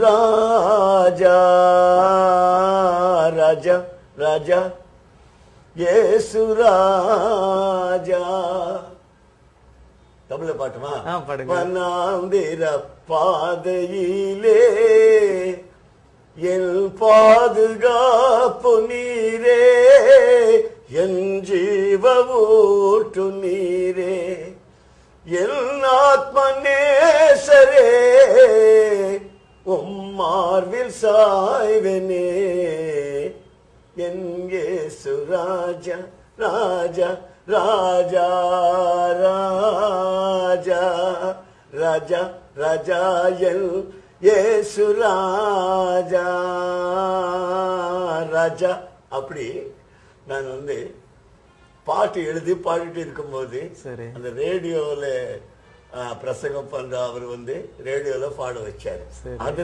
ராஜா ராஜா ராஜா இயேசு ராஜா. தமிழ பாட்டுமா? வனாந்திர பாதையிலே என் பாதுகாப்பு நீரே, என் ஜீவ ஊற்று நீரே, என் ஆத்ம நேசரே, உம்மார்வில் சாய்வனே, என் இயேசு ராஜா ராஜா ராஜா ராஜா ராஜா ராஜா என் இயேசு ராஜா ராஜா. அப்படி நான் பாட்டு எழுதி பாடிட்டு இருக்கும்போது அந்த ரேடியோல பிரசங்கம் பண்ற அவர் ரேடியோல பாட வச்சாரு. அது